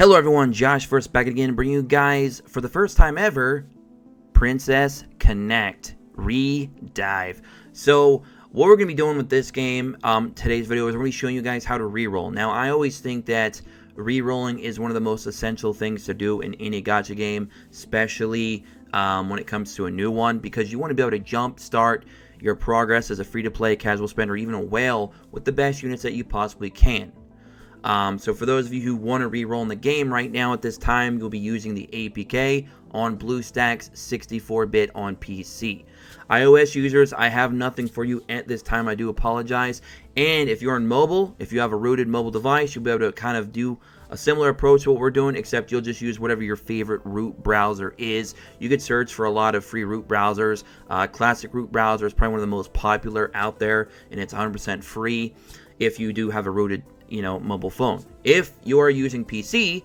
Hello everyone, Josh first back again, bringing you guys, for the first time ever, Princess Connect Re-Dive. So, what we're going to be doing with this game, today's video, is we're going to be showing you guys how to re-roll. Now, I always think that re-rolling is one of the most essential things to do in any gacha game, especially when it comes to a new one, because you want to be able to jump start your progress as a free-to-play, casual spender, or even a whale with the best units that you possibly can. So for those of you who want to re-roll in the game right now at this time, you'll be using the APK on BlueStacks 64-bit on PC. iOS users, I have nothing for you at this time. I do apologize. And if you're on mobile, if you have a rooted mobile device, you'll be able to kind of do a similar approach to what we're doing, except you'll just use whatever your favorite root browser is. You could search for a lot of free root browsers. Classic root browser is probably one of the most popular out there, and it's 100% free if you do have a rooted mobile phone. If you are using PC,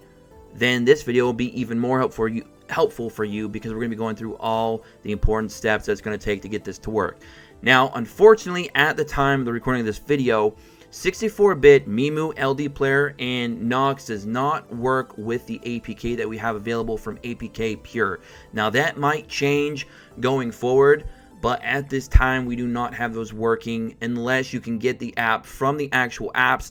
then this video will be even more helpful for you because we're going to be going through all the important steps that it's going to take to get this to work. Now, unfortunately, at the time of the recording of this video, 64-bit Mimu LD Player and Nox does not work with the APK that we have available from APK Pure. Now, that might change going forward, but at this time, we do not have those working unless you can get the app from the actual app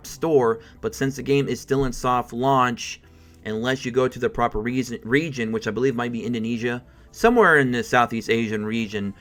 store. But since the game is still in soft launch, unless you go to the proper region, which I believe might be Indonesia, somewhere in the Southeast Asian region,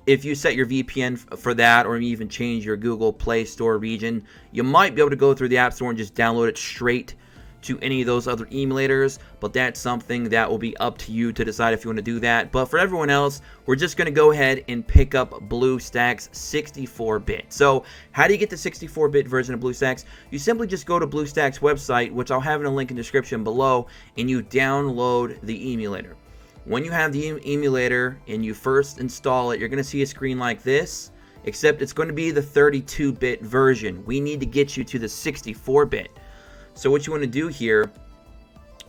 if you set your VPN for that, or even change your Google Play Store region, you might be able to go through the App Store and just download it straight to any of those other emulators, but that's something that will be up to you to decide if you want to do that. But for everyone else, we're just going to go ahead and pick up BlueStacks 64-bit. So how do you get the 64-bit version of BlueStacks? You simply just go to BlueStacks website, which I'll have in a link in the description below, and you download the emulator. When you have the emulator and you first install it, you're going to see a screen like this, except it's going to be the 32-bit version. We need to get you to the 64-bit. So what you want to do here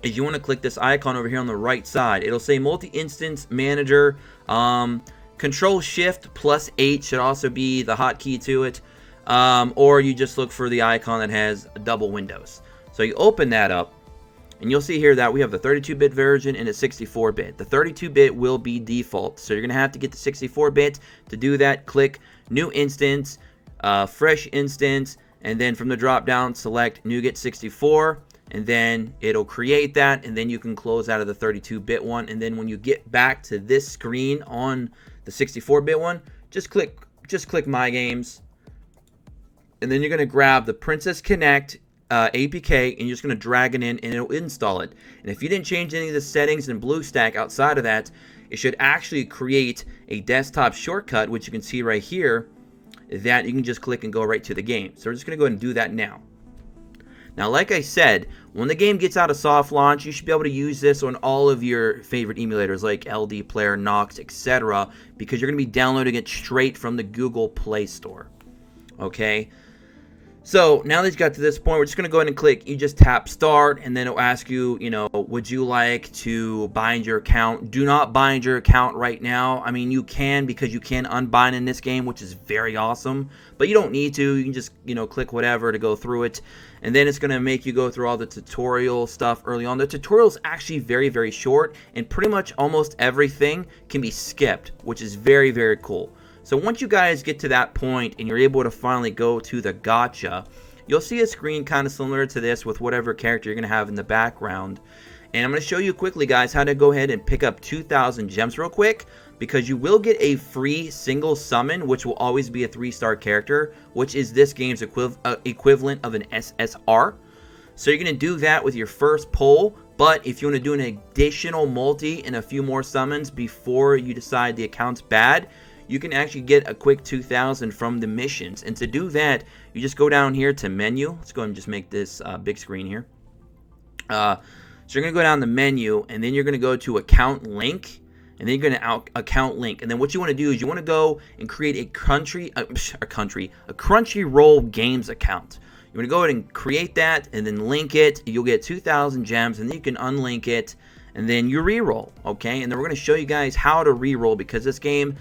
is you want to click this icon over here on the right side. It'll say Multi-Instance Manager. Control Shift plus 8 should also be the hotkey to it. Or you just look for the icon that has double windows. So you open that up, and you'll see here that we have the 32-bit version and a 64-bit. The 32-bit will be default, so you're going to have to get the 64-bit. To do that, click New Instance, Fresh Instance, and then from the drop down, select NuGet 64, and then it'll create that, and then you can close out of the 32-bit one. And then when you get back to this screen on the 64-bit one, just click My Games, and then you're going to grab the Princess Connect APK, and you're just going to drag it in, and it'll install it. And if you didn't change any of the settings in BlueStack outside of that, it should actually create a desktop shortcut, which you can see right here, that you can just click and go right to the game. So we're just going to go ahead and do that now. Now, like I said, when the game gets out of soft launch, you should be able to use this on all of your favorite emulators like LD Player, Nox, etc., because you're going to be downloading it straight from the Google Play Store. Okay? So now that you got to this point, we're just going to go ahead and click. You just tap Start, and then it'll ask you, would you like to bind your account? Do not bind your account right now. I mean, you can, because you can unbind in this game, which is very awesome. But you don't need to. You can just, click whatever to go through it. And then it's going to make you go through all the tutorial stuff early on. The tutorial is actually very, very short, and pretty much almost everything can be skipped, which is very, very cool. So once you guys get to that point and you're able to finally go to the gacha, you'll see a screen kind of similar to this with whatever character you're going to have in the background. And I'm going to show you quickly, guys, how to go ahead and pick up 2,000 gems real quick, because you will get a free single summon, which will always be a 3-star character, which is this game's equivalent of an SSR. So you're going to do that with your first pull. But if you want to do an additional multi and a few more summons before you decide the account's bad, you can actually get a quick 2,000 from the missions. And to do that, you just go down here to menu. Let's go ahead and just make this big screen here. So you're going to go down the menu, and then you're going to go to account link, and then you're going to account link. And then what you want to do is you want to go and create a Crunchyroll Games account. You want to go ahead and create that, and then link it. You'll get 2,000 gems, and then you can unlink it, and then you re-roll. Okay, and then we're going to show you guys how to re-roll, because this game,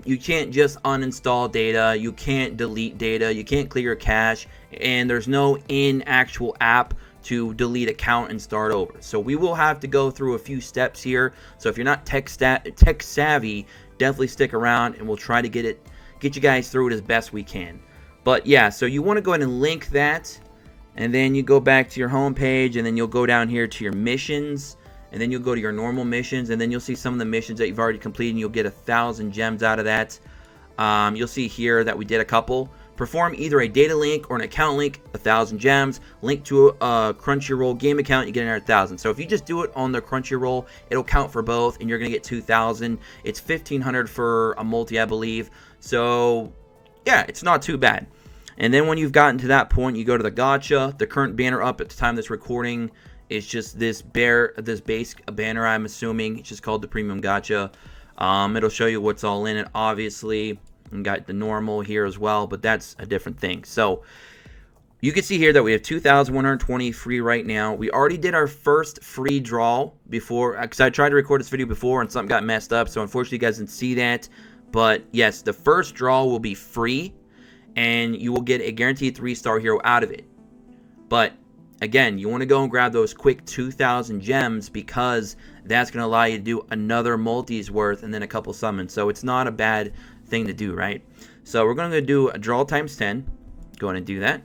you can't just uninstall data, you can't delete data, you can't clear your cache, and there's no in-actual app to delete account and start over. So we will have to go through a few steps here. So if you're not tech savvy, definitely stick around and we'll try to get you guys through it as best we can. But yeah, so you want to go ahead and link that, and then you go back to your home page, and then you'll go down here to your missions, and then you'll go to your normal missions, and then you'll see some of the missions that you've already completed, and you'll get 1,000 gems out of that. You'll see here that we did a couple. Perform either a data link or an account link, 1,000 gems. Link to a Crunchyroll game account, you get another 1,000. So if you just do it on the Crunchyroll, it'll count for both, and you're going to get 2,000. It's 1,500 for a multi, I believe. So yeah, it's not too bad. And then when you've gotten to that point, you go to the gacha. The current banner up at the time of this recording is just this base banner, I'm assuming. It's just called the Premium Gacha. It'll show you what's all in it, obviously. And got the normal here as well, but that's a different thing. So you can see here that we have 2,120 free right now. We already did our first free draw before, because I tried to record this video before and something got messed up, so unfortunately you guys didn't see that. But yes, the first draw will be free, and you will get a guaranteed 3-star hero out of it. But again, you want to go and grab those quick 2,000 gems, because that's going to allow you to do another multi's worth and then a couple summons. So it's not a bad thing to do, right? So we're going to do a draw times 10. Go ahead and do that.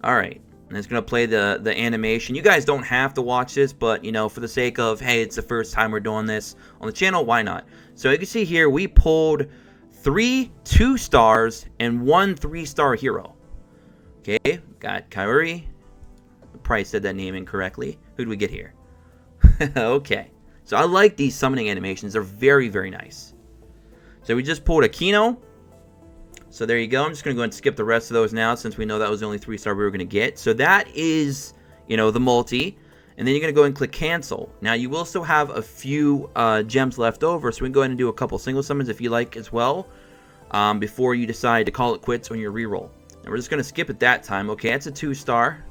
Alright, and it's going to play the animation. You guys don't have to watch this, but you know, for the sake of, hey, it's the first time we're doing this on the channel, why not? So you can see here, we pulled 3 2-stars and 1 3-star hero. Okay, got Kaori. I probably said that name incorrectly. Who do we get here? Okay. So I like these summoning animations. They're very, very nice. So we just pulled a Kino. So there you go. I'm just going to go ahead and skip the rest of those now, since we know that was the only 3-star we were going to get. So that is, you know, the multi. And then you're going to go and click cancel. Now you will still have a few gems left over. So we can go ahead and do a couple single summons if you like as well. Before you decide to call it quits on your reroll. And we're just going to skip it that time. Okay, that's a 2-star.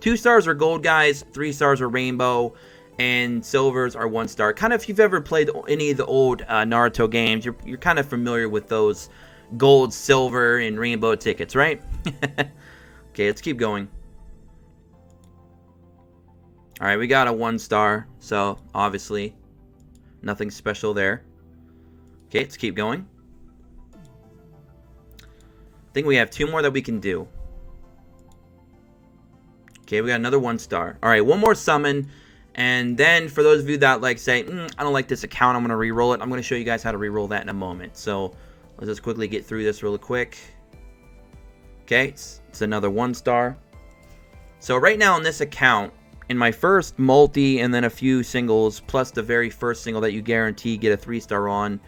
2 stars are gold, guys. 3 stars are rainbow. And silvers are 1-star. Kind of, if you've ever played any of the old Naruto games, you're kind of familiar with those gold, silver, and rainbow tickets, right? Okay, let's keep going. Alright, we got a 1-star, so obviously nothing special there. Okay, let's keep going. I think we have 2 more that we can do. Okay, we got another 1-star. Alright, one more summon. And then for those of you that like say, I don't like this account, I'm going to re-roll it. I'm going to show you guys how to re-roll that in a moment. So let's just quickly get through this really quick. Okay, it's another 1-star. So right now on this account, in my first multi and then a few singles, plus the very first single that you guarantee get a 3-star on,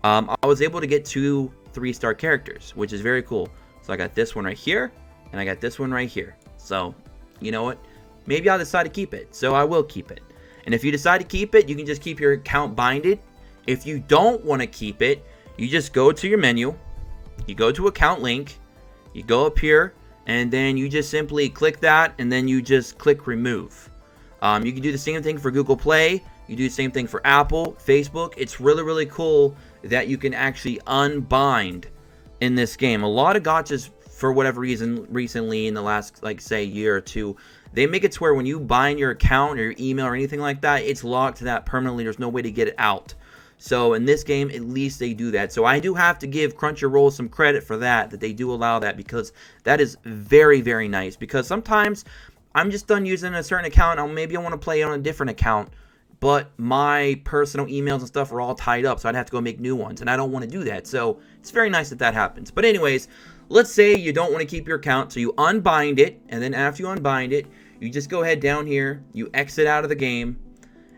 I was able to get 2 3-star characters, which is very cool. So I got this one right here, and I got this one right here. So, you know what? Maybe I'll decide to keep it, so I will keep it. And if you decide to keep it, you can just keep your account binded. If you don't want to keep it, you just go to your menu, you go to account link, you go up here, and then you just simply click that, and then you just click remove. You can do the same thing for Google Play, you do the same thing for Apple, Facebook. It's really, really cool that you can actually unbind in this game. A lot of gachas, for whatever reason, recently in the last, like, say, year or two, they make it to where when you bind your account or your email or anything like that, it's locked to that permanently. There's no way to get it out. So in this game, at least they do that. So I do have to give Crunchyroll some credit for that they do allow that, because that is very, very nice. Because sometimes I'm just done using a certain account, and maybe I want to play on a different account, but my personal emails and stuff are all tied up, so I'd have to go make new ones, and I don't want to do that. So it's very nice that happens. But anyways, let's say you don't want to keep your account, so you unbind it, and then after you unbind it, you just go ahead down here, you exit out of the game,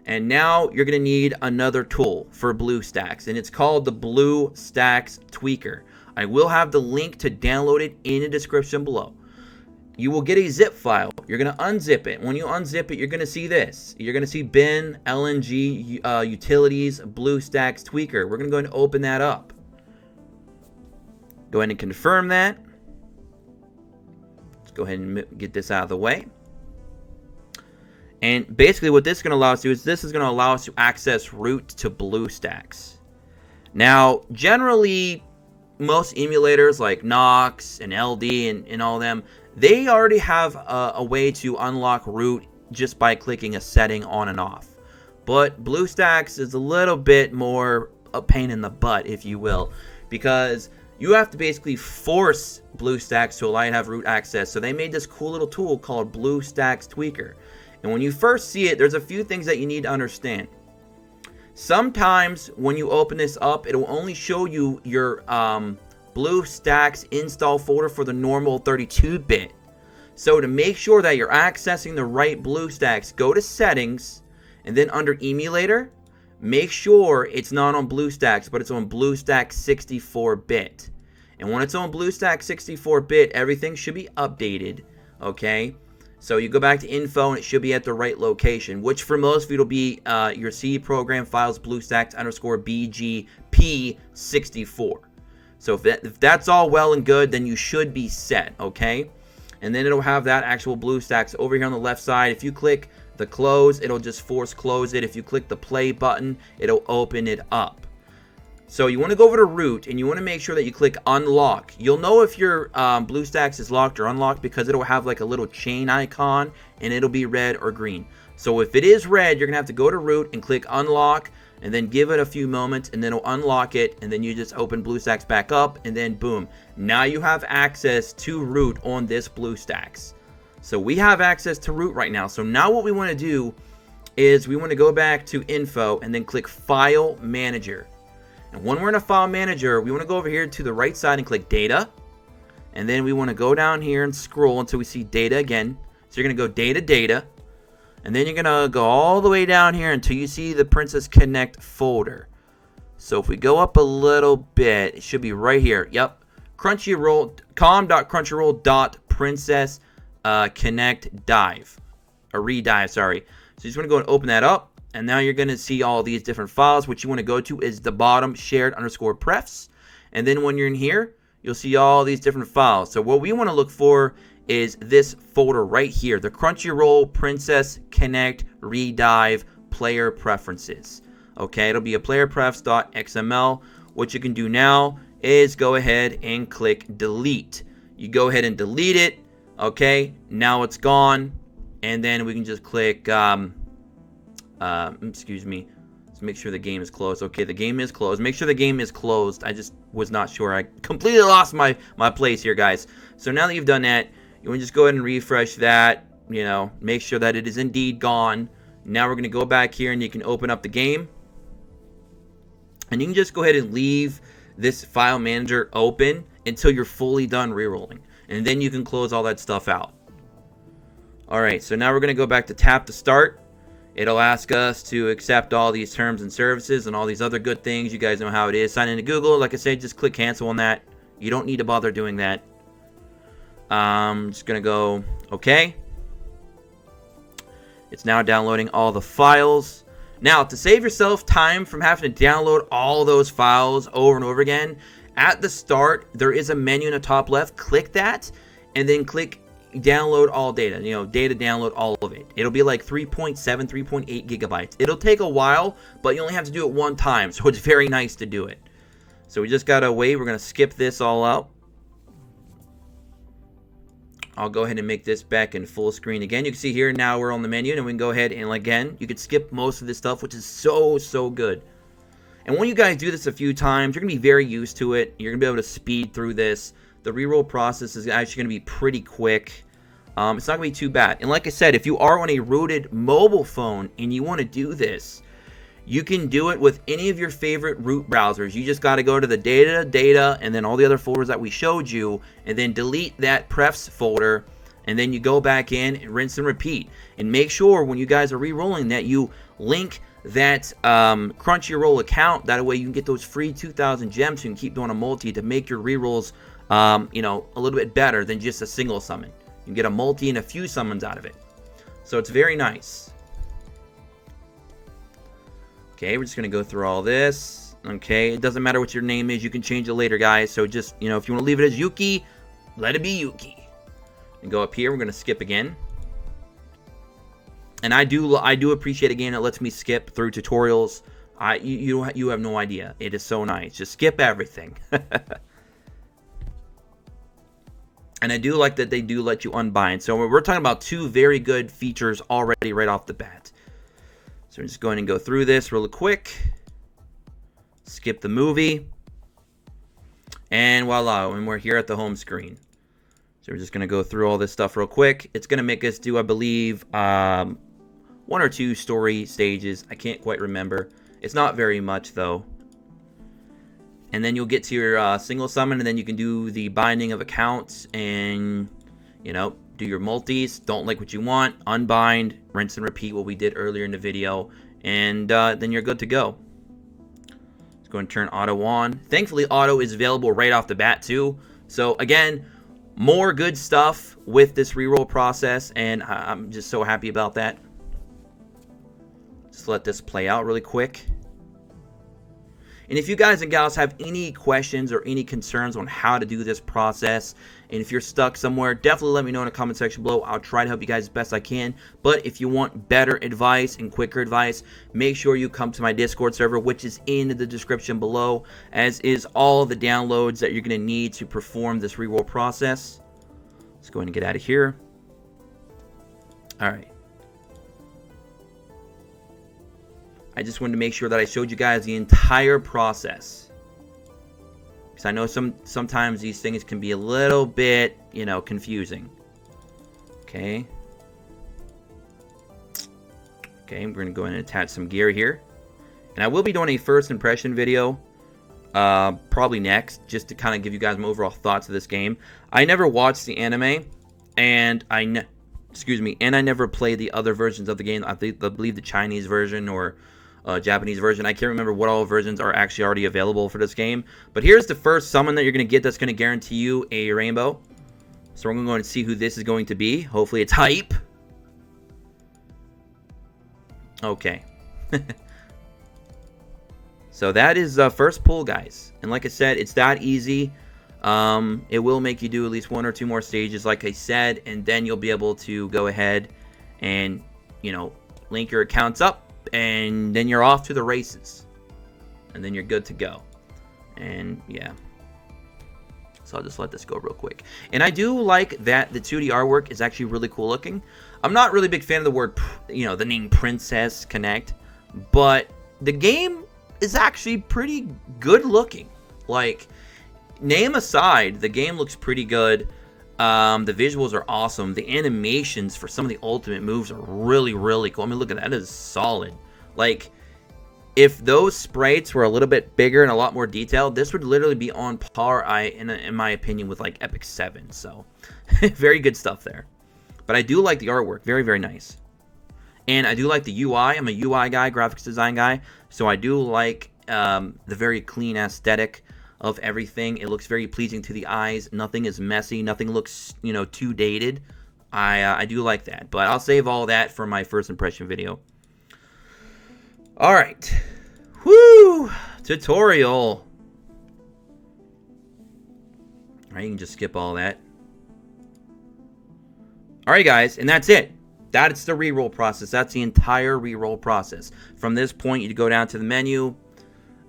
and now you're going to need another tool for BlueStacks, and it's called the BlueStacks Tweaker. I will have the link to download it in the description below. You will get a zip file. You're going to unzip it. When you unzip it, you're going to see this. You're going to see bin, LNG, utilities, BlueStacks Tweaker. We're going to go ahead and open that up. Go ahead and confirm that. Let's go ahead and get this out of the way. And basically what this is going to allow us to do is this is going to allow us to access root to BlueStacks. Now, generally, most emulators like Nox and LD and all them, they already have a way to unlock root just by clicking a setting on and off. But BlueStacks is a little bit more a pain in the butt, if you will, because you have to basically force BlueStacks to allow you to have root access. So they made this cool little tool called BlueStacks Tweaker. And when you first see it, there's a few things that you need to understand. Sometimes when you open this up, it will only show you your BlueStacks install folder for the normal 32-bit. So to make sure that you're accessing the right BlueStacks, go to Settings, and then under Emulator, make sure it's not on BlueStacks, but it's on BlueStacks 64-bit. And when it's on BlueStacks 64-bit, everything should be updated, okay? So you go back to Info, and it should be at the right location, which for most of you will be your C program files BlueStacks_BGP64. So if that's all well and good, then you should be set, okay? And then it'll have that actual BlueStacks over here on the left side. If you click the close, it'll just force close it. If you click the play button, it'll open it up. So you want to go over to root, and you want to make sure that you click unlock. You'll know if your BlueStacks is locked or unlocked because it'll have like a little chain icon, and it'll be red or green. So if it is red, you're going to have to go to root and click unlock, and then give it a few moments, and then it'll unlock it, and then you just open BlueStacks back up, and then boom. Now you have access to root on this BlueStacks. So we have access to root right now. So now what we want to do is we want to go back to Info and then click File Manager. And when we're in a File Manager, we want to go over here to the right side and click Data. And then we want to go down here and scroll until we see Data again. So you're going to go Data, Data. And then you're going to go all the way down here until you see the Princess Connect folder. So if we go up a little bit, it should be right here. Yep. Crunchyroll, com.crunchyroll.princess Connect dive. Or redive, sorry. So you just want to go and open that up. And now you're going to see all these different files. What you want to go to is the bottom shared_prefs. And then when you're in here, you'll see all these different files. So what we want to look for is this folder right here. The Crunchyroll Princess Connect Redive Player Preferences. Okay, it'll be a playerprefs.xml. What you can do now is go ahead and click delete. You go ahead and delete it. Okay, now it's gone. And then we can just click... excuse me. Let's make sure the game is closed. Okay, the game is closed. Make sure the game is closed. I just was not sure. I completely lost my place here, guys. So now that you've done that, you want to just go ahead and refresh that. You know, make sure that it is indeed gone. Now we're going to go back here and you can open up the game. And you can just go ahead and leave this file manager open until you're fully done rerolling. And then you can close all that stuff out. Alright, so now we're going to go back to tap to start. It'll ask us to accept all these terms and services and all these other good things. You guys know how it is. Sign into Google. Like I said, just click cancel on that. You don't need to bother doing that. I'm just going to go OK. It's now downloading all the files. Now, to save yourself time from having to download all those files over and over again, at the start, there is a menu in the top left. Click that, and then click download all data. You know, data download all of it. It'll be like 3.7, 3.8 gigabytes. It'll take a while, but you only have to do it one time, so it's very nice to do it. So we just gotta wait. We're gonna skip this all out. I'll go ahead and make this back in full screen again. You can see here now we're on the menu, and we can go ahead and again, you could skip most of this stuff, which is so good. And when you guys do this a few times, you're gonna be very used to it. You're gonna be able to speed through this. The reroll process is actually going to be pretty quick. It's not going to be too bad. And like I said, if you are on a rooted mobile phone and you want to do this, you can do it with any of your favorite root browsers. You just got to go to the data, and then all the other folders that we showed you, and then delete that prefs folder, and then you go back in and rinse and repeat. And make sure when you guys are re-rolling that you link that Crunchyroll account. That way you can get those free 2,000 gems. So you can keep doing a multi to make your re-rolls you know, a little bit better than just a single summon. You can get a multi and a few summons out of it. So it's very nice. Okay, we're just going to go through all this. Okay, it doesn't matter what your name is. You can change it later, guys. So just, you know, if you want to leave it as Yuki, let it be Yuki. And go up here. We're going to skip again. And I do appreciate a game that lets me skip through tutorials. You have no idea. It is so nice. Just skip everything. And I do like that they do let you unbind. So we're talking about two very good features already right off the bat. So we're just going to go through this real quick. Skip the movie. And voila, and we're here at the home screen. So we're just going to go through all this stuff real quick. It's going to make us do, I believe, 1 or 2 story stages. I can't quite remember. It's not very much, though. And then you'll get to your single summon, and then you can do the binding of accounts and, you know, do your multis. Don't like what you want. Unbind, rinse and repeat what we did earlier in the video. And then you're good to go. Let's go and turn auto on. Thankfully, auto is available right off the bat, too. So, again, more good stuff with this reroll process, and I'm just so happy about that. Just let this play out really quick. And if you guys and gals have any questions or any concerns on how to do this process, and if you're stuck somewhere, definitely let me know in the comment section below. I'll try to help you guys as best I can. But if you want better advice and quicker advice, make sure you come to my Discord server, which is in the description below, as is all the downloads that you're going to need to perform this reroll process. Let's go ahead and get out of here. All right. I just wanted to make sure that I showed you guys the entire process, because I know sometimes these things can be a little bit, you know, confusing. Okay, we're going to go in and attach some gear here, and I will be doing a first impression video probably next, just to kind of give you guys my overall thoughts of this game. I never watched the anime, and I never played the other versions of the game. I believe the Chinese version or Japanese version. I can't remember what all versions are actually already available for this game. But here's the first summon that you're going to get that's going to guarantee you a rainbow. So we're going to go and see who this is going to be. Hopefully it's hype. Okay. So that is first pull, guys. And like I said, it's that easy. It will make you do at least 1 or 2 more stages, like I said. And then you'll be able to go ahead and, you know, link your accounts up. And then you're off to the races. And then you're good to go. And yeah. So I'll just let this go real quick. And I do like that the 2D artwork is actually really cool looking. I'm not really a big fan of the word, you know, the name Princess Connect. But the game is actually pretty good looking. Like, name aside, the game looks pretty good. The visuals are awesome. The animations for some of the ultimate moves are really, really cool. I mean, look at that. That is solid. Like, if those sprites were a little bit bigger and a lot more detailed, this would literally be on par, in my opinion, with, like, Epic 7. So, very good stuff there. But I do like the artwork. Very, very nice. And I do like the UI. I'm a UI guy, graphics design guy. So, I do like the very clean aesthetic of everything. It looks very pleasing to the eyes. Nothing is messy. Nothing looks, you know, too dated. I do like that. But I'll save all that for my first impression video. Alright. Woo! Tutorial. Alright, you can just skip all that. Alright, guys. And that's it. That's the reroll process. That's the entire reroll process. From this point, you go down to the menu.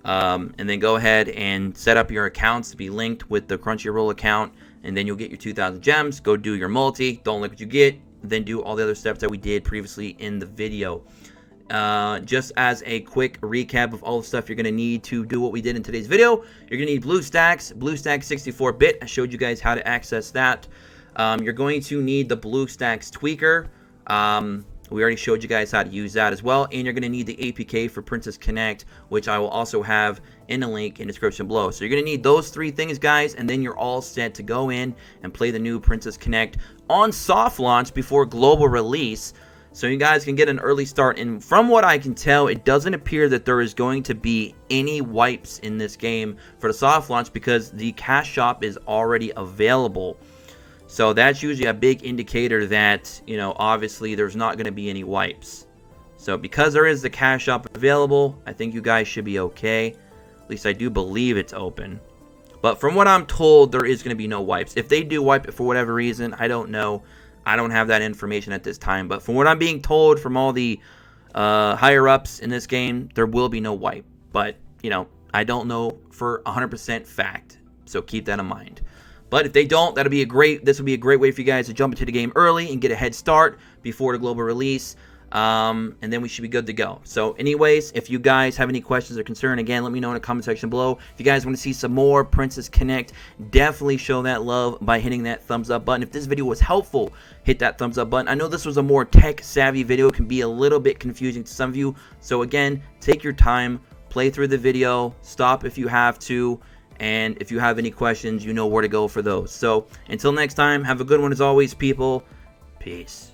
And then go ahead and set up your accounts to be linked with the Crunchyroll account, and then you'll get your 2,000 gems. Go do your multi. Don't like what you get, then do all the other steps that we did previously in the video. Just as a quick recap of all the stuff you're going to need to do what we did in today's video, you're going to need BlueStacks 64-bit. I showed you guys how to access that. You're going to need the BlueStacks tweaker. We already showed you guys how to use that as well. And you're going to need the APK for Princess Connect, which I will also have in the link in the description below. So you're going to need those 3 things, guys, and then you're all set to go in and play the new Princess Connect on soft launch before global release. So you guys can get an early start. And from what I can tell, it doesn't appear that there is going to be any wipes in this game for the soft launch, because the cash shop is already available. So that's usually a big indicator that, you know, obviously there's not going to be any wipes. So because there is the cash shop available, I think you guys should be okay. At least I do believe it's open. But from what I'm told, there is going to be no wipes. If they do wipe it for whatever reason, I don't know. I don't have that information at this time. But from what I'm being told from all the higher-ups in this game, there will be no wipe. But, you know, I don't know for 100% fact. So keep that in mind. But if they don't, this will be a great way for you guys to jump into the game early and get a head start before the global release. And then we should be good to go. So anyways, if you guys have any questions or concern, again, let me know in the comment section below. If you guys want to see some more Princess Connect, definitely show that love by hitting that thumbs up button. If this video was helpful, hit that thumbs up button. I know this was a more tech savvy video. It can be a little bit confusing to some of you. So again, take your time, play through the video, stop if you have to. And if you have any questions, you know where to go for those. So until next time, have a good one as always, people. Peace.